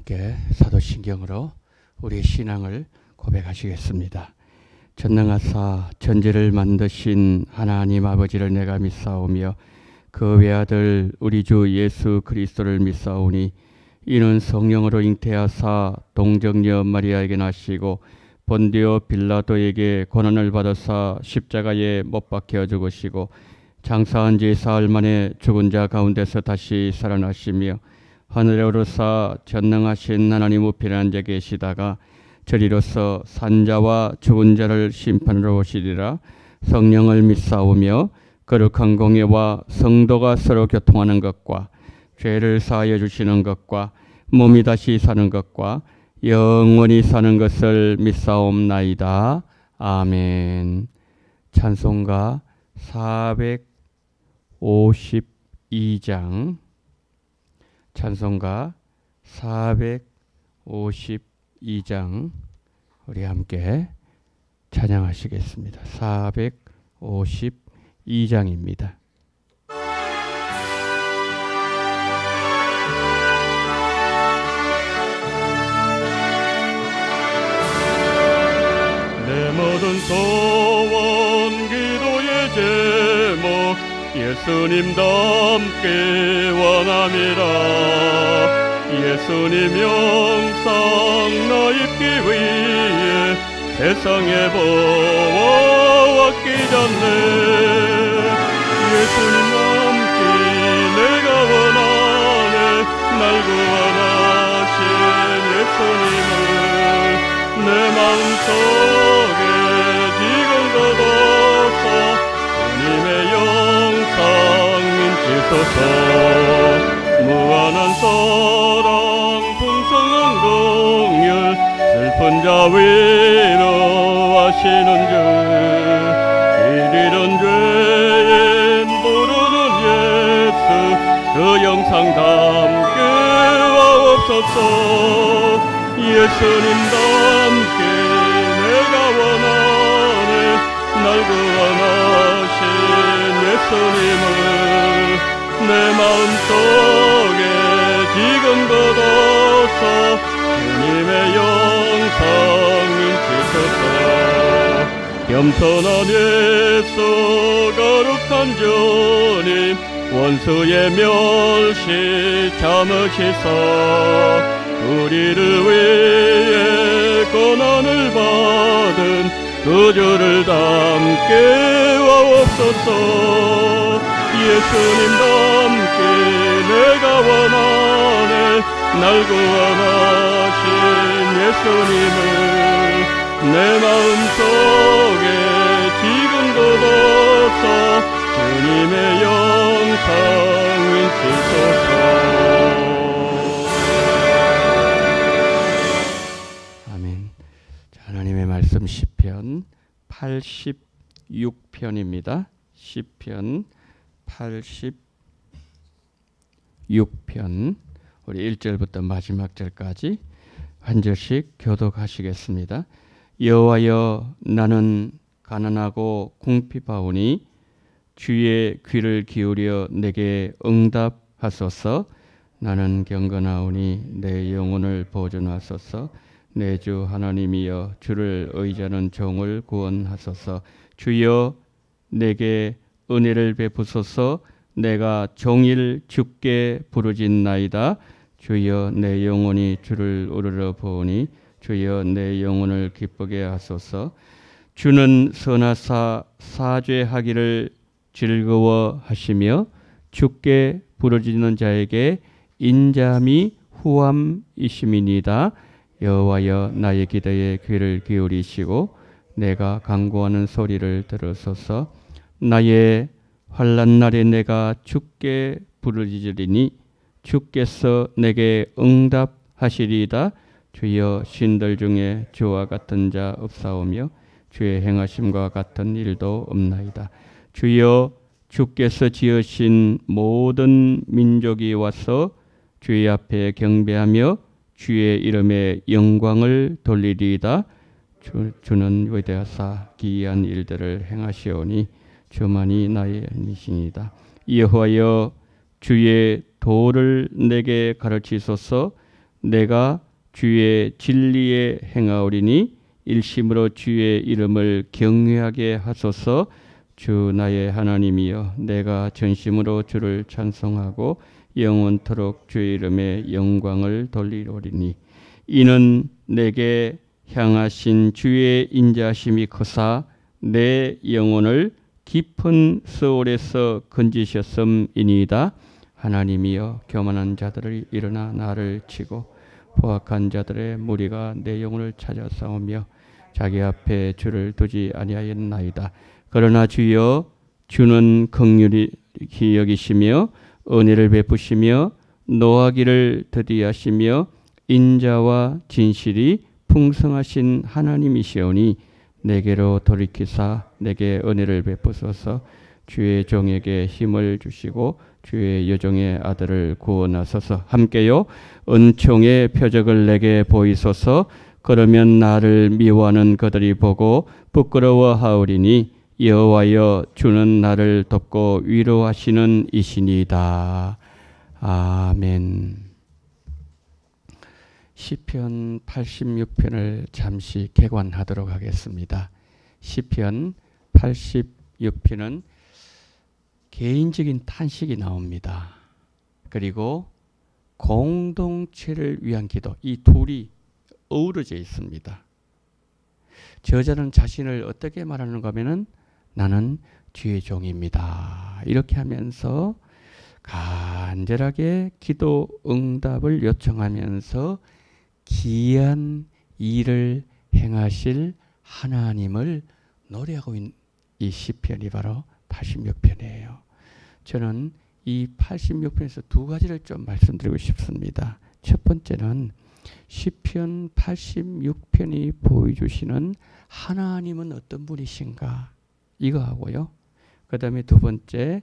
함께 사도신경으로 우리의 신앙을 고백하시겠습니다. 전능하사 천지를 만드신 하나님 아버지를 내가 믿사오며 그 외아들 우리 주 예수 그리스도를 믿사오니 이는 성령으로 잉태하사 동정녀 마리아에게 나시고 본디오 빌라도에게 고난을 받으사 십자가에 못 박혀 죽으시고 장사한 지 사흘 만에 죽은 자 가운데서 다시 살아나시며 하늘에 오르사 전능하신 하나님 우편에 앉아 계시다가 저리로서 산자와 죽은 자를 심판하러 오시리라. 성령을 믿사오며 거룩한 공예와 성도가 서로 교통하는 것과 죄를 사하여 주시는 것과 몸이 다시 사는 것과 영원히 사는 것을 믿사옵나이다. 아멘. 찬송가 452장 찬송가 452장 우리 함께 찬양하시겠습니다. 452장입니다. 내 모든 소원 기도의 제목 예수님 닮기 원함이라. 예수님 영상 나 입기 위해 세상에 보았기 전에 예수님 닮기 내가 원하네. 날 구원하신 예수님을 내 마음속에 지금 거둬서 주님의 영상 인치소서. 무한한 사랑 풍성한 긍휼 슬픈 자 위로하시는 주. 길 잃은 죄인 부르는 예수 그 영상 담게 하옵소서. 예수님 닮게 내가 원하네. 날 구원하신 예수님을 내 마음속에 지금 거둬서 주님의 영상 인치소서. 겸손한 예수 거룩한 주님 원수의 멸시 참으시사 우리를 위해 고난을 받은 그 주를 담게 하옵소서. 예수님 닮게 내가 원하네. 날 구원하신 예수님을 내 마음속에 지금 거둬서 주님의 영상 인치소서. 하나님의 말씀 시편 86편입니다. 시편 86편 우리 1절부터 마지막 절까지 한 절씩 교독하시겠습니다. 여호와여 나는 가난하고 궁핍하오니 주의 귀를 기울여 내게 응답하소서. 나는 경건하오니 내 영혼을 보존하소서. 내 주 하나님이여 주를 의지하는 종을 구원하소서. 주여 내게 은혜를 베푸소서. 내가 종일 주께 부르짖나이다. 주여 내 영혼이 주를 우러러 보오니 주여 내 영혼을 기쁘게 하소서. 주는 선하사 사죄하기를 즐거워하시며 주께 부르짖는 자에게 인자함이 후함이심이니이다. 여호와여 나의 기도에 귀를 기울이시고 내가 간구하는 소리를 들으소서. 나의 환난 날에 내가 주께 부르짖으리니 주께서 내게 응답하시리이다. 주여 신들 중에 주와 같은 자 없사오며 주의 행하심과 같은 일도 없나이다. 주여 주께서 지으신 모든 민족이 와서 주의 앞에 경배하며 주의 이름에 영광을 돌리리이다. 주는 위대하사 기이한 일들을 행하시오니 주만이 나의 이신이다. 여호와여 주의 도를 내게 가르치소서. 내가 주의 진리에 행하오리니 일심으로 주의 이름을 경외하게 하소서. 주 나의 하나님이여 내가 전심으로 주를 찬송하고 영원토록 주의 이름에 영광을 돌리오리니 이는 내게 향하신 주의 인자심이 크사 내 영혼을 깊은 스올에서 건지셨음이니이다. 하나님이여 교만한 자들을 일어나 나를 치고 포악한 자들의 무리가 내 영혼을 찾아 싸우며 자기 앞에 주를 두지 아니하였나이다. 그러나 주여 주는 긍휼히 여기시며 은혜를 베푸시며 노하기를 더디하시며 인자와 진실이 풍성하신 하나님이시오니 내게로 돌이키사 내게 은혜를 베푸소서. 주의 종에게 힘을 주시고 주의 여종의 아들을 구원하소서. 함께요. 은총의 표적을 내게 보이소서. 그러면 나를 미워하는 그들이 보고 부끄러워하오리니 여호와여 주는 나를 돕고 위로하시는 이시니이다. 아멘. 시편 86편을 잠시 개관하도록 하겠습니다. 시편 86편은 개인적인 탄식이 나옵니다. 그리고 공동체를 위한 기도, 이 둘이 어우러져 있습니다. 저자는 자신을 어떻게 말하는가 하면은 나는 주의 종입니다. 이렇게 하면서 간절하게 기도 응답을 요청하면서 기이한 일을 행하실 하나님을 노래하고 있는 이 시편이 바로 86편이에요. 저는 이 86편에서 두 가지를 좀 말씀드리고 싶습니다. 첫 번째는 시편 86편이 보여주시는 하나님은 어떤 분이신가 이거 하고요. 그 다음에 두 번째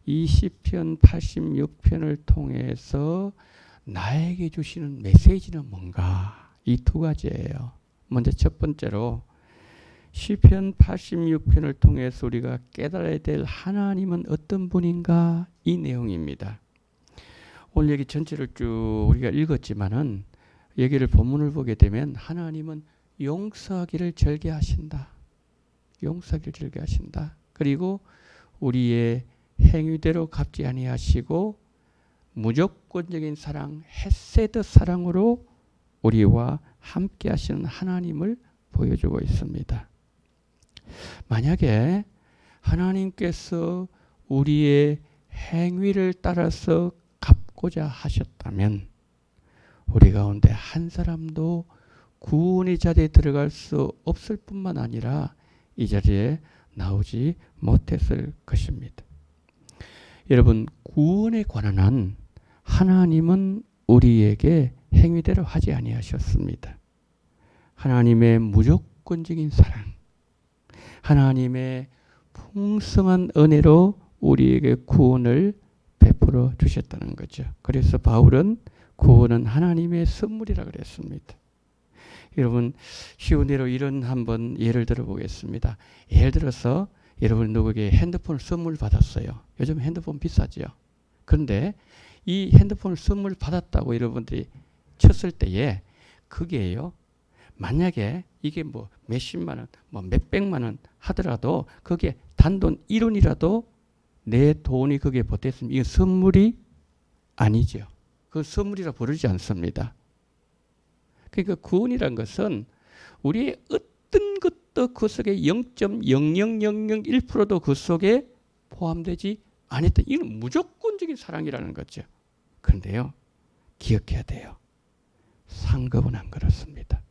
이 시편 86편을 통해서 나에게 주시는 메시지는 뭔가 이 두 가지예요. 먼저 첫 번째로 시편 86편을 통해서 우리가 깨달아야 될 하나님은 어떤 분인가 이 내용입니다. 오늘 여기 전체를 쭉 우리가 읽었지만은 여기를 본문을 보게 되면 하나님은 용서하기를 절개하신다. 용서하기를 절개하신다. 그리고 우리의 행위대로 갚지 아니하시고 무조건적인 사랑, 헤세드 사랑으로 우리와 함께 하시는 하나님을 보여주고 있습니다. 만약에 하나님께서 우리의 행위를 따라서 갚고자 하셨다면 우리 가운데 한 사람도 구원의 자리에 들어갈 수 없을 뿐만 아니라 이 자리에 나오지 못했을 것입니다. 여러분, 구원에 관한 한 하나님은 우리에게 행위대로 하지 아니하셨습니다. 하나님의 무조건적인 사랑, 하나님의 풍성한 은혜로 우리에게 구원을 베풀어 주셨다는 거죠. 그래서 바울은 구원은 하나님의 선물이라 그랬습니다. 여러분, 쉬운 예로 이런 한번 예를 들어 보겠습니다. 예를 들어서 여러분 누구에게 핸드폰을 선물 받았어요. 요즘 핸드폰 비싸죠. 그런데 이 핸드폰을 선물 받았다고 여러분들이 쳤을 때에 그게요. 만약에 이게 뭐 몇십만 원, 뭐 몇백만 원 하더라도 그게 단돈 1원이라도 내 돈이 그게 보탰으면 이건 선물이 아니죠. 그 선물이라 부르지 않습니다. 그러니까 구원이란 것은 우리의 어떤 것도 그 속에 0.00001%도 그 속에 포함되지 않았다. 이건 무조건적인 사랑이라는 거죠. 그런데요, 기억해야 돼요. 상급은 안 그렇습니다.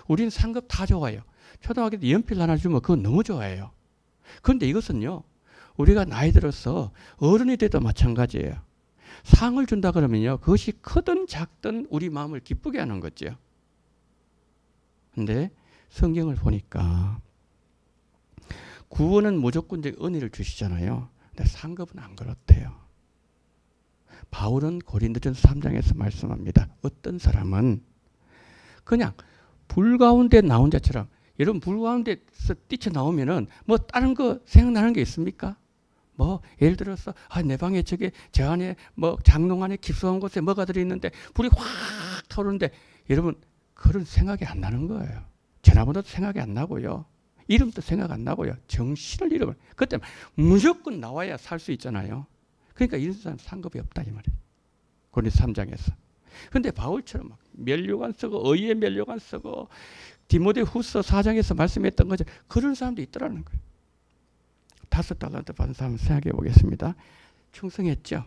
우리는 상급 다 좋아요. 초등학교 때 연필 하나 주면 그건 너무 좋아해요. 그런데 이것은요, 우리가 나이 들어서 어른이 돼도 마찬가지예요. 상을 준다 그러면요, 그것이 크든 작든 우리 마음을 기쁘게 하는 거죠. 그런데 성경을 보니까 구원은 무조건적 은혜를 주시잖아요. 근데 상급은 안 그렇대요. 바울은 고린도전서 3장에서 말씀합니다. 어떤 사람은 그냥 불 가운데 나온 자처럼, 여러분 불 가운데서 뛰쳐나오면은 뭐 다른 거 생각나는 게 있습니까? 뭐 예를 들어서 내 방에 저 안에 뭐 장롱 안에 깊숙한 곳에 뭐가 들어있는데 불이 확 타오르는데 여러분 그런 생각이 안 나는 거예요. 전화번호도 생각이 안 나고요. 이름도 생각 안 나고요. 정신을 잃어버려. 그때 무조건 나와야 살 수 있잖아요. 그러니까 이런 사람 상급이 없다 이 말이에요. 고린도서 3장에서. 근데 바울처럼 막 면류관 쓰고 의의 면류관 쓰고 디모데후서 4장에서 말씀했던 거죠. 그런 사람도 있더라는 거예요. 5달란트 받은 사람 생각해 보겠습니다. 충성했죠.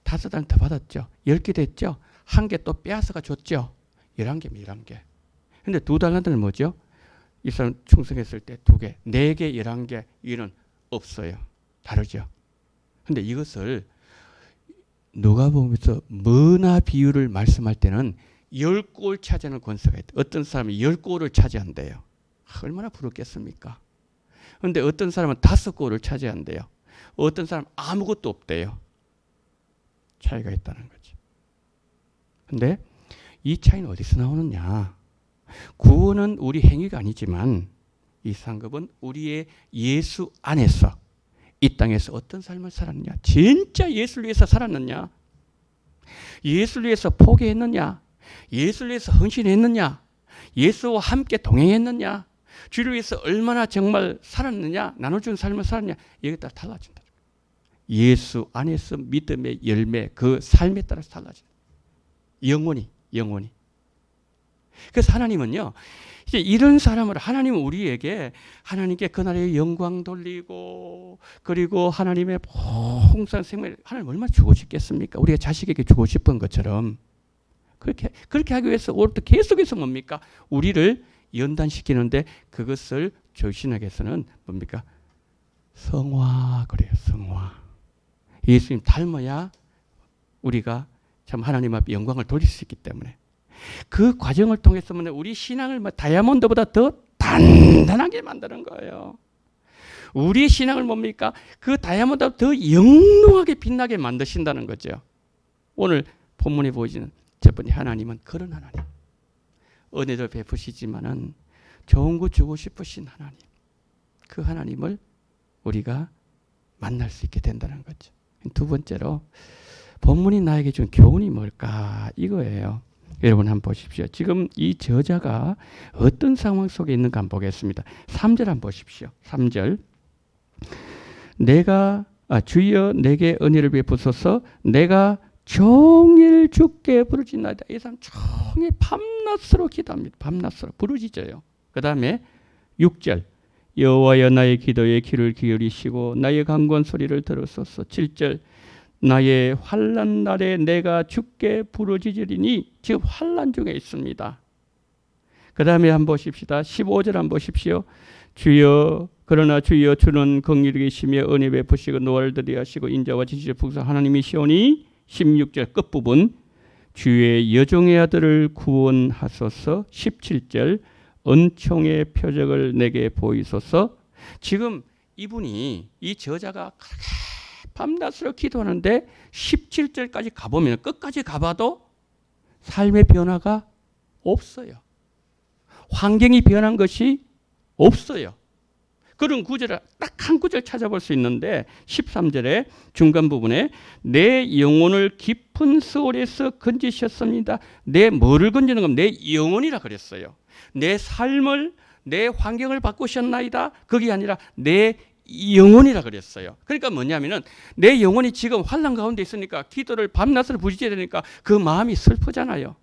5달란트 받았죠. 10개 됐죠. 1개 또 빼앗아가 줬죠. 11개입니다. 11개. 근데 2달란트는 뭐죠? 이 사람 충성했을 때 2개, 4개, 11개 이는 없어요. 다르죠. 근데 이것을 누가 보면서 뭐나 비유를 말씀할 때는 10골 차지하는 권세가 있다. 어떤 사람이 10골을 차지한대요. 얼마나 부럽겠습니까? 그런데 어떤 사람은 5골을 차지한대요. 어떤 사람은 아무것도 없대요. 차이가 있다는 거죠. 근데 이 차이는 어디서 나오느냐? 구원은 우리 행위가 아니지만 이 상급은 우리의 예수 안에서 이 땅에서 어떤 삶을 살았느냐? 진짜 예수를 위해서 살았느냐? 예수를 위해서 포기했느냐? 예수를 위해서 헌신했느냐? 예수와 함께 동행했느냐? 주를 위해서 얼마나 정말 살았느냐? 나눠준 삶을 살았느냐? 이게 따라 달라진다. 예수 안에서 믿음의 열매, 그 삶에 따라서 달라진다. 영원히. 그래서 하나님은요, 이제 이런 사람을 하나님은 우리에게 하나님께 그날의 영광 돌리고 그리고 하나님의 풍성한 생명을 하나님 얼마나 주고 싶겠습니까? 우리가 자식에게 주고 싶은 것처럼 그렇게 하기 위해서 오늘도 계속해서 뭡니까? 우리를 연단시키는데 그것을 조신하게 해서는 뭡니까? 성화 그래요. 성화. 예수님 닮아야 우리가 참 하나님 앞에 영광을 돌릴 수 있기 때문에 그 과정을 통해서 우리 신앙을 다이아몬드보다 더 단단하게 만드는 거예요. 우리 신앙을 뭡니까? 그 다이아몬드보다 더 영롱하게 빛나게 만드신다는 거죠. 오늘 본문에 보여지는 첫 번째 하나님은 그런 하나님. 은혜를 베푸시지만은 좋은 거 주고 싶으신 하나님. 그 하나님을 우리가 만날 수 있게 된다는 거죠. 두 번째로 본문이 나에게 준 교훈이 뭘까? 이거예요. 여러분 한번 보십시오. 지금 이 저자가 어떤 상황 속에 있는가 한번 보겠습니다. 3절 한번 보십시오. 3절. 주여 내게 은혜를 베푸소서 내가 종일 주께 부르짖나이다. 이 사람 종일 밤낮으로 기도합니다. 밤낮으로 부르짖어요. 그 다음에 6절. 여호와여 나의 기도에 귀를 기울이시고 나의 간구한 소리를 들으소서. 7절. 나의 환난 날에 내가 주께 부르짖으리니 지금 환난 중에 있습니다. 그 다음에 한번 보십시다. 15절 한번 보십시오. 그러나 주여 주는 긍휼히 계시며 은혜 베푸시고 노알들이 하시고 인자와 지시를 풍성한 하나님이시오니 16절 끝부분 주의 여종의 아들을 구원하소서. 17절 은총의 표적을 내게 보이소서. 지금 이분이 이 저자가 밤낮으로 기도하는데 17절까지 가보면 끝까지 가봐도 삶의 변화가 없어요. 환경이 변한 것이 없어요. 그런 구절을 딱 한 구절 찾아볼 수 있는데 13절에 중간 부분에 내 영혼을 깊은 수월에서 건지셨습니다. 내 뭐를 건지는 건 내 영혼이라 그랬어요. 내 삶을 내 환경을 바꾸셨나이다. 그게 아니라 내 영혼이라 그랬어요. 그러니까 뭐냐면은 내 영혼이 지금 환난 가운데 있으니까 기도를 밤낮을 부르짖어야 되니까 그 마음이 슬프잖아요.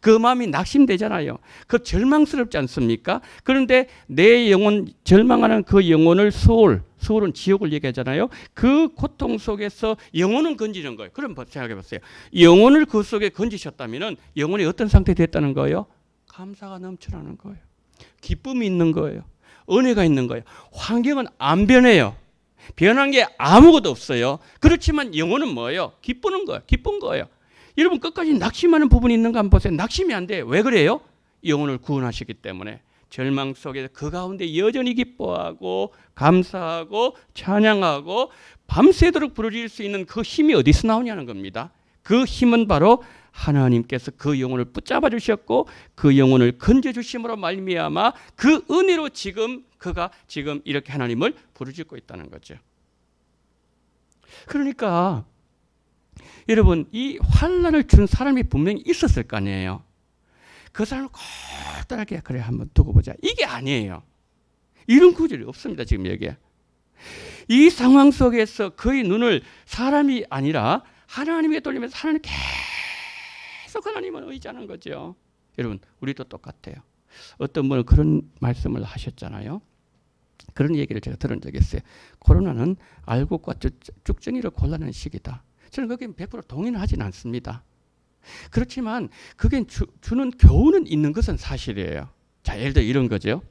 그 마음이 낙심되잖아요. 그 절망스럽지 않습니까? 그런데 내 영혼 절망하는 그 영혼을 수월은 지옥을 얘기하잖아요. 그 고통 속에서 영혼은 건지는 거예요. 그럼 생각해 보세요. 영혼을 그 속에 건지셨다면은 영혼이 어떤 상태에 됐다는 거예요? 감사가 넘쳐나는 거예요. 기쁨이 있는 거예요. 은혜가 있는 거예요. 환경은 안 변해요. 변한 게 아무것도 없어요. 그렇지만 영혼은 뭐예요? 기쁜 거예요. 여러분 끝까지 낙심하는 부분이 있는가 한번 보세요. 낙심이 안 돼요. 왜 그래요? 영혼을 구원하셨기 때문에. 절망 속에서 그 가운데 여전히 기뻐하고 감사하고 찬양하고 밤새도록 부르짖을 수 있는 그 힘이 어디서 나오냐는 겁니다. 그 힘은 바로 하나님께서 그 영혼을 붙잡아 주셨고 그 영혼을 건져 주심으로 말미암아 그 은혜로 지금 그가 지금 이렇게 하나님을 부르짖고 있다는 거죠. 그러니까 여러분 이 환난을 준 사람이 분명히 있었을 거 아니에요. 그 사람을 꼴딱 그래 한번 두고 보자. 이게 아니에요. 이런 구절이 없습니다. 지금 여기에. 이 상황 속에서 그의 눈을 사람이 아니라 하나님에게 돌리면서 하나님 계속 하나님을 의지하는 거죠. 여러분 우리도 똑같아요. 어떤 분은 그런 말씀을 하셨잖아요. 그런 얘기를 제가 들은 적이 있어요. 코로나는 알곡과 쭉정이를 골라내는 시기다. 저는 거기에 100% 동의는 하진 않습니다. 그렇지만 그게 주는 교훈은 있는 것은 사실이에요. 자, 예를 들어 이런 거죠.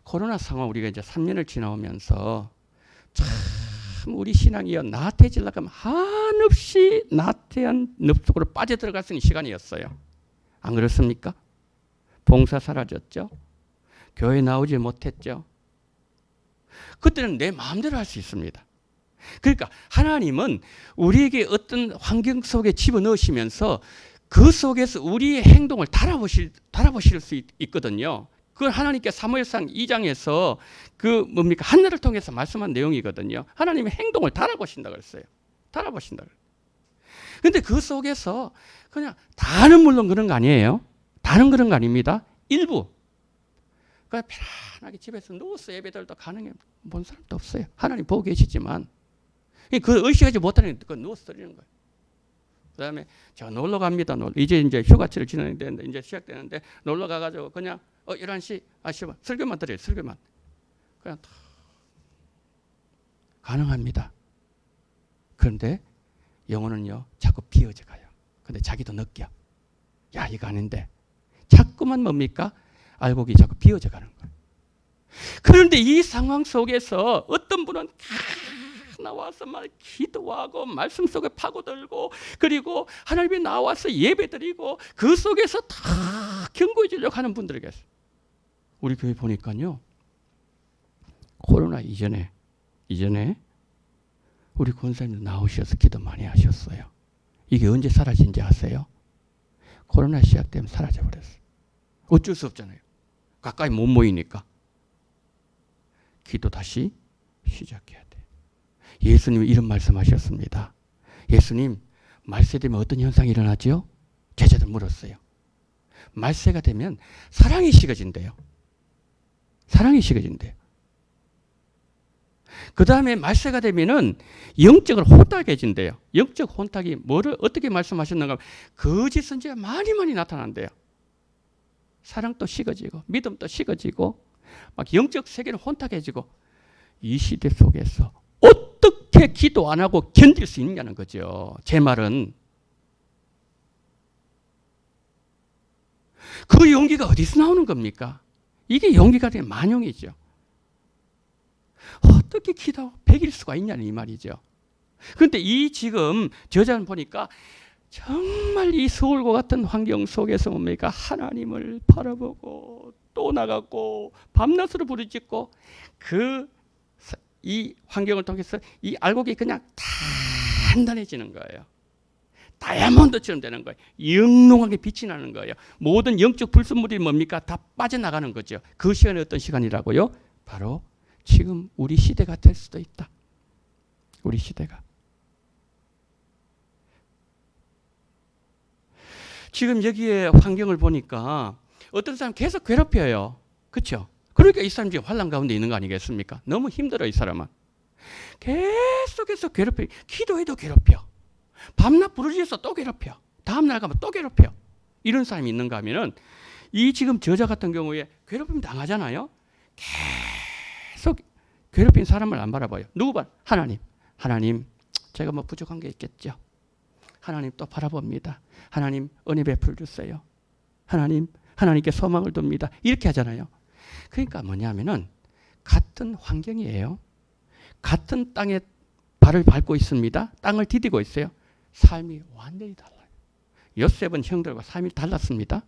코로나 상황 우리가 이제 3년을 지나오면서 참 우리 신앙이요 나태해지려고 하면 한없이 나태한 늪속으로 빠져들어갈 수 있는 시간이었어요. 안 그렇습니까? 봉사 사라졌죠. 교회 나오지 못했죠. 그때는 내 마음대로 할 수 있습니다. 그러니까 하나님은 우리에게 어떤 환경 속에 집어넣으시면서 그 속에서 우리의 행동을 달아보실 수 있거든요. 그걸 하나님께 사무엘상 2장에서 그 뭡니까? 한나를 통해서 말씀한 내용이거든요. 하나님의 행동을 달아보신다 그랬어요. 달아보신다. 그런데 그 속에서 그냥 다는 물론 그런 거 아니에요. 다는 그런 거 아닙니다. 일부. 그냥 편안하게 집에서 누워서 예배들도 가능해. 본 사람도 없어요. 하나님 보고 계시지만. 그 의식하지 못하는 거 누워서 드리는 거예요. 그 다음에 저 놀러 갑니다. 이제 휴가철을 지나는데 이제 시작되는데 놀러 가가지고 그냥 11시 아시면 설교만 드려요. 설교만. 그냥 가능합니다. 그런데 영혼은요 자꾸 비어져 가요. 근데 자기도 느껴. 야 이거 아닌데. 자꾸만 뭡니까? 알곡이 자꾸 비어져 가는 거예요. 그런데 이 상황 속에서 어떤 분은 나와서 막 기도하고 말씀 속에 파고들고 그리고 하나님이 나와서 예배드리고 그 속에서 다 견고해 지려고 하는 분들이 계세요. 우리 교회 보니까요. 코로나 이전에 우리 권사님도 나오셔서 기도 많이 하셨어요. 이게 언제 사라진지 아세요? 코로나 시작되면 사라져버렸어요. 어쩔 수 없잖아요. 가까이 못 모이니까. 기도 다시 시작해야 돼. 예수님이 이런 말씀하셨습니다. 예수님, 말세 되면 어떤 현상이 일어나죠? 제자들 물었어요. 말세가 되면 사랑이 식어진대요. 사랑이 식어진대요. 그 다음에 말세가 되면은 영적으로 혼탁해진대요. 영적 혼탁이 뭐를 어떻게 말씀하셨는가? 거짓 선지가 많이 나타난대요. 사랑도 식어지고 믿음도 식어지고 막 영적 세계는 혼탁해지고 이 시대 속에서 어떻게 기도 안 하고 견딜 수 있냐는 거죠. 제 말은 그 용기가 어디서 나오는 겁니까? 이게 용기가 아니라 만용이죠. 어떻게 기도하고 배길 수가 있냐는 이 말이죠. 그런데 이 지금 저자는 보니까 정말 이 서울과 같은 환경 속에서 뭡니까? 하나님을 바라보고 또 나가고 밤낮으로 부르짖고 이 환경을 통해서 이 알곡이 그냥 단단해지는 거예요. 다이아몬드처럼 되는 거예요. 영롱하게 빛이 나는 거예요. 모든 영적 불순물이 뭡니까? 다 빠져나가는 거죠. 그 시간이 어떤 시간이라고요? 바로 지금 우리 시대가 될 수도 있다. 우리 시대가. 지금 여기에 환경을 보니까 어떤 사람 계속 괴롭혀요. 그렇죠? 그러니까 이 사람 지금 환난 가운데 있는 거 아니겠습니까? 너무 힘들어 이 사람은. 계속해서 괴롭혀. 기도해도 괴롭혀. 밤낮 부르짖어서 또 괴롭혀. 다음날 가면 또 괴롭혀. 이런 사람이 있는가 하면은 이 지금 저자 같은 경우에 괴롭힘 당하잖아요. 계속 괴롭힌 사람을 안 바라봐요. 누구 봐? 하나님 제가 뭐 부족한 게 있겠죠. 하나님 또 바라봅니다. 하나님 은혜 베풀어 주세요. 하나님께 소망을 둡니다. 이렇게 하잖아요. 그러니까 뭐냐면은 같은 환경이에요. 같은 땅에 발을 밟고 있습니다. 땅을 디디고 있어요. 삶이 완전히 달라요. 요셉은 형들과 삶이 달랐습니다.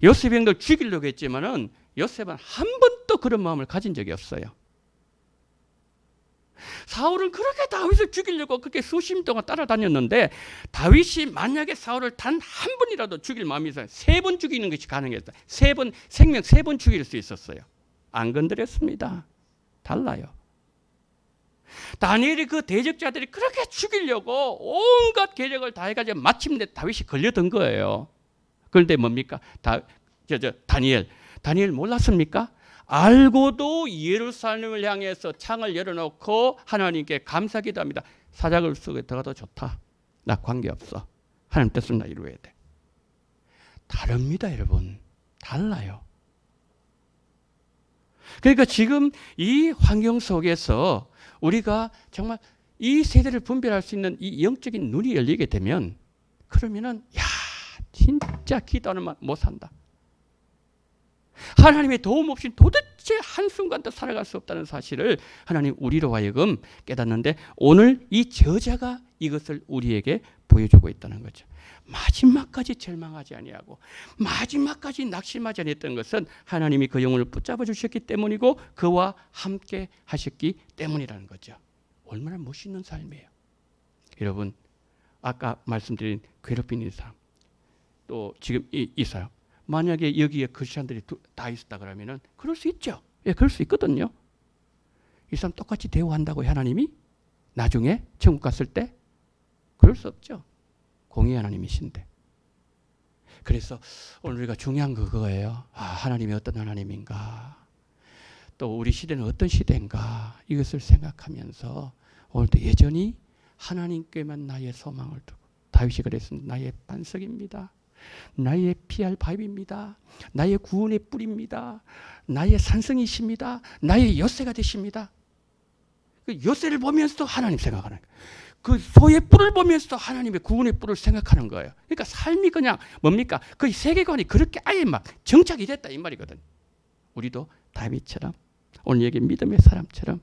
요셉 형들 죽이려고 했지만은 요셉은 한 번도 그런 마음을 가진 적이 없어요. 사울은 그렇게 다윗을 죽이려고 그렇게 수십 년 동안 따라다녔는데 다윗이 만약에 사울을 단 한 번이라도 죽일 마음이 있어요. 3번 죽이는 것이 가능했어요. 3번 생명 3번 죽일 수 있었어요. 안 건드렸습니다. 달라요. 다니엘이 그 대적자들이 그렇게 죽이려고 온갖 계략을 다 해가지고 마침내 다윗이 걸려든 거예요. 그런데 뭡니까? 다니엘 몰랐습니까? 알고도 예루살렘을 향해서 창을 열어놓고 하나님께 감사기도 합니다. 사자굴 속에 들어가도 좋다. 나 관계없어. 하나님 뜻을 나 이루어야 돼. 다릅니다, 여러분. 달라요. 그러니까 지금 이 환경 속에서 우리가 정말 이 세대를 분별할 수 있는 이 영적인 눈이 열리게 되면 그러면은 야, 진짜 기도하는 못 산다. 하나님의 도움 없이 도대체 한순간도 살아갈 수 없다는 사실을 하나님 우리로 하여금 깨닫는데 오늘 이 저자가 이것을 우리에게 보여주고 있다는 거죠. 마지막까지 절망하지 아니하고 마지막까지 낙심하지 않았던 것은 하나님이 그 영혼을 붙잡아 주셨기 때문이고 그와 함께 하셨기 때문이라는 거죠. 얼마나 멋있는 삶이에요. 여러분 아까 말씀드린 괴롭히는 사람 또 지금 있어요. 만약에 여기에 크리스천들이 다 있었다 그러면은 그럴 수 있죠. 예, 그럴 수 있거든요. 이 사람 똑같이 대우한다고 하나님이 나중에 천국 갔을 때 그럴 수 없죠. 공의 하나님이신데. 그래서 오늘 우리가 중요한 그거예요. 하나님이 어떤 하나님인가, 또 우리 시대는 어떤 시대인가 이것을 생각하면서 오늘도 여전히 하나님께만 나의 소망을 두고 다윗이 그랬습니다. 나의 반석입니다. 나의 피할 바위입니다. 나의 구원의 뿔입니다. 나의 산성이십니다. 나의 엿새가 되십니다. 그 엿새를 보면서 하나님 생각하는 거예요. 그 소의 뿔을 보면서 하나님의 구원의 뿔을 생각하는 거예요. 그러니까 삶이 그냥 뭡니까? 그 세계관이 그렇게 아예 막 정착이 됐다 이 말이거든. 우리도 다윗처럼 오늘 여기 믿음의 사람처럼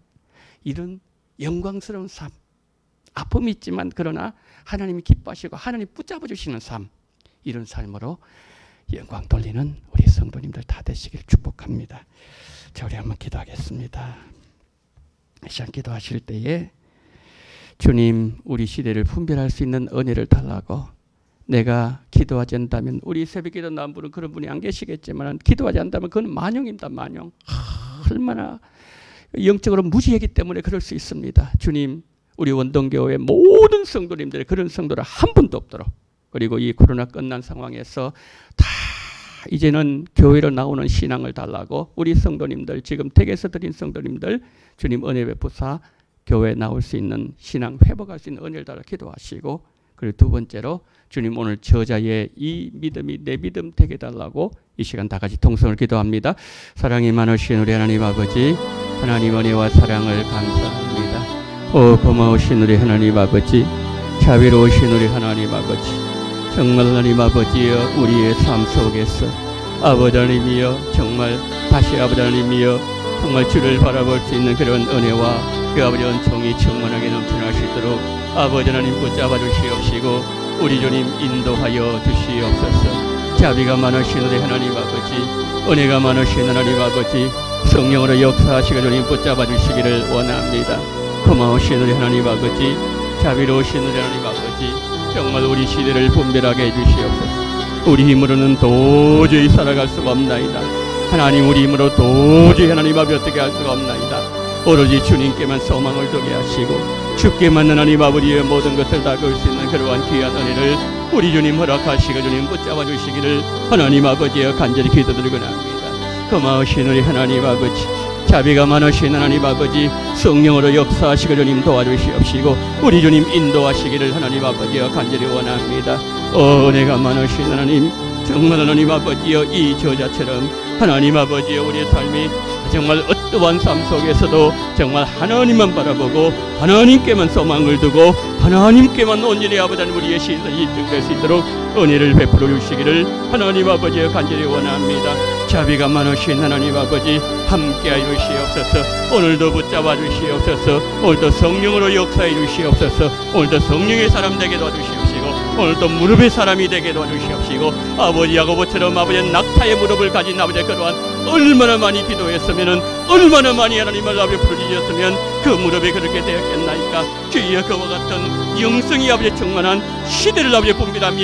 이런 영광스러운 삶, 아픔이 있지만 그러나 하나님이 기뻐하시고 하나님 붙잡아 주시는 삶, 이런 삶으로 영광 돌리는 우리 성도님들 다 되시길 축복합니다. 자, 우리 한번 기도하겠습니다. 시간 기도하실 때에 주님, 우리 시대를 분별할 수 있는 은혜를 달라고, 내가 기도하지 않는다면 우리 새벽기도 나온 분은 그런 분이 안 계시겠지만 기도하지 않는다면 그건 만용입니다. 만용. 얼마나 영적으로 무지하기 때문에 그럴 수 있습니다. 주님, 우리 원동교회 모든 성도님들의 그런 성도를 한 분도 없도록, 그리고 이 코로나 끝난 상황에서 다 이제는 교회로 나오는 신앙을 달라고 우리 성도님들, 지금 댁에서 드린 성도님들 주님 은혜 베푸사 교회에 나올 수 있는 신앙 회복할 수 있는 은혜를 달라 기도하시고, 그리고 두 번째로 주님 오늘 저자의 이 믿음이 내 믿음 되게 달라고 이 시간 다 같이 통성을 기도합니다. 사랑이 많으신 우리 하나님 아버지, 하나님 은혜와 사랑을 감사합니다. 고마우신 우리 하나님 아버지, 자비로우신 우리 하나님 아버지, 정말 하나님 아버지여, 우리의 삶 속에서 아버지 하나님이여, 정말 다시 아버지 하나님이여, 정말 주를 바라볼 수 있는 그런 은혜와 그 아버지 은총이 충만하게 넘쳐날 수 있도록 아버지 하나님 붙잡아 주시옵시고 우리 주님 인도하여 주시옵소서. 자비가 많으신 우리 하나님 아버지, 은혜가 많으신 하나님 아버지, 성령으로 역사하시고 주님 붙잡아 주시기를 원합니다. 고마우신 우리 하나님 아버지, 자비로우신 우리 하나님 아버지, 정말 우리 시대를 분별하게 해주시옵소서. 우리 힘으로는 도저히 살아갈 수가 없나이다. 하나님, 우리 힘으로 도저히 하나님 앞에 어떻게 할 수가 없나이다. 오로지 주님께만 소망을 두게 하시고 주께만 하나님 아버지의 모든 것을 다 걸 수 있는 그러한 귀한 은혜를 우리 주님 허락하시고 주님 붙잡아 주시기를 하나님 아버지여 간절히 기도드리고자 합니다. 고마우신 우리 하나님 아버지, 자비가 많으신 하나님 아버지, 성령으로 역사하시고 주님 도와주시옵시고 우리 주님 인도하시기를 하나님 아버지여 간절히 원합니다. 은혜가 많으신 하나님, 정말 하나님 아버지여, 이 저자처럼 하나님 아버지여, 우리의 삶이 정말 어떠한 삶 속에서도 정말 하나님만 바라보고 하나님께만 소망을 두고 하나님께만 온전히 아버지 하나님 우리의 신선이 입증될 수 있도록 은혜를 베풀어 주시기를 하나님 아버지여 간절히 원합니다. 자비가 많으신 하나님 아버지, 함께하여 주시옵소서. 오늘도 붙잡아 주시옵소서. 오늘도 성령으로 역사해 주시옵소서. 오늘도 성령의 사람 되게 도와주시옵시고 오늘도 무릎의 사람이 되게 도와주시옵시고 아버지 야고보처럼 아버지 낙타의 무릎을 가진 아버지 그러한 얼마나 많이 기도했으면, 얼마나 많이 하나님을 앞에 부르짖었으면 그 무릎에 그렇게 되었겠나이까. 주여, 그와 같은 영성이 아버지 충만한 시대를 아버지 분별하며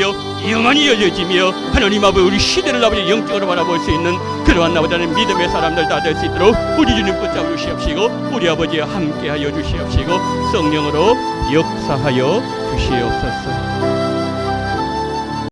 영원히 열려지며 하나님 아버지 우리 시대를 아버지 영적으로 바라볼 수 있는 그러한 아버지는 믿음의 사람들 다 될 수 있도록 우리 주님 붙잡아 주시옵시고, 우리 아버지와 함께하여 주시옵시고, 성령으로 역사하여 주시옵소서.